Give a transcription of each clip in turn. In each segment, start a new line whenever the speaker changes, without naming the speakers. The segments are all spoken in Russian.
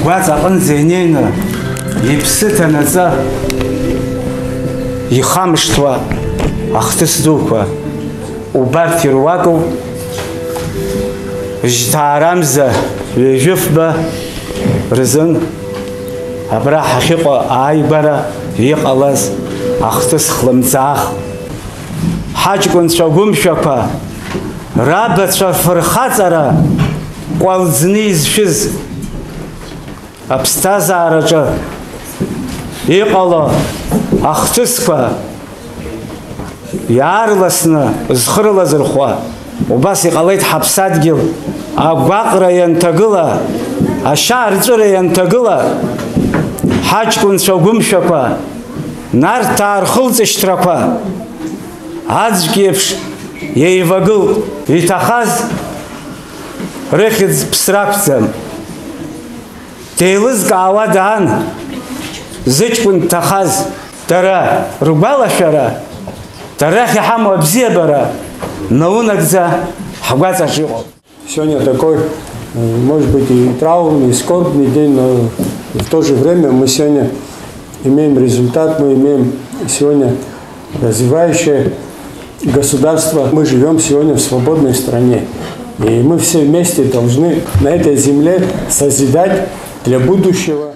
Гуазаҟын зенеины иԥсы ҭанаҵы ихамышҭуа ахҭыс дуқәа убарҭ ируакуп жьҭаарамза ҩажәифба рзын абра ҳахьыҟоу ааигәара иҟалаз ахҭыс хлымӡаах ҳаҷкәынцәа гәымшәақәа рабацәа фырхаҵара ҟәалӡны изшәыз аԥсҭазаараҿы иҟало ахҭысқәа иаарласны зхырлазырхәа убас иҟалеит ҳаԥсадгьыл агәаҟра ианҭагыла ашьаарҵәыра ианҭагыла ҳаҷкәынцәа гәымшәақәа нарҭаа рхылҵышьҭрақәа аӡәк еиԥш иеивагылт иҭахаз рыхьӡ ԥсра ақәӡам деилызкаауа даан зыҷкәын дҭахаз дара ргәалашәара дарахь иҳамоу абзиабара наунагӡа ҳгәаҵаҿ иҟоуп.
Сегодня такой, может быть, и траурный, и скорбный день, но в то же время мы сегодня имеем результат, мы имеем сегодня развивающее государство. Мы живем сегодня в свободной стране. И мы все вместе должны на этой земле созидать для будущего.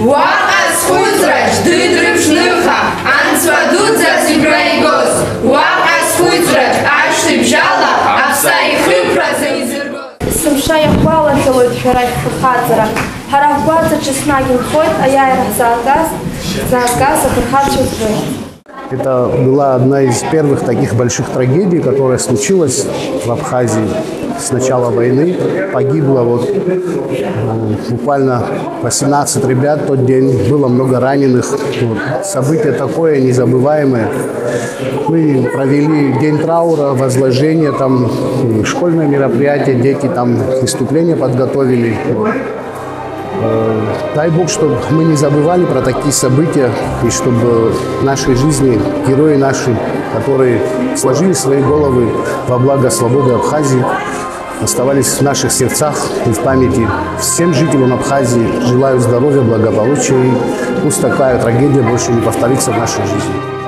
Waqas хуйзрач дыдрыпшныха, ансвадудза зибраигос. Waqas хуйзрач аштыбжала, апса ихыпраза изыргос.
Сымша иахәалахьалоит шәара шәфырхаҵара. Ҳара ҳгәаҵаҿы еснагь инхоит аиааира ҳзаагаз афырхацәа ӡбахь.
Это была одна из первых таких больших трагедий, которая случилась в Абхазии с начала войны. Погибло буквально 18 ребят в тот день, было много раненых. Событие такое незабываемое. Мы провели день траура, возложение, там школьное мероприятие, дети там выступления подготовили. Дай Бог, чтобы мы не забывали про такие события, и чтобы в нашей жизни герои наши, которые сложили свои головы во благо свободы Абхазии, оставались в наших сердцах и в памяти. Всем жителям Абхазии желаю здоровья, благополучия, и пусть такая трагедия больше не повторится в нашей жизни.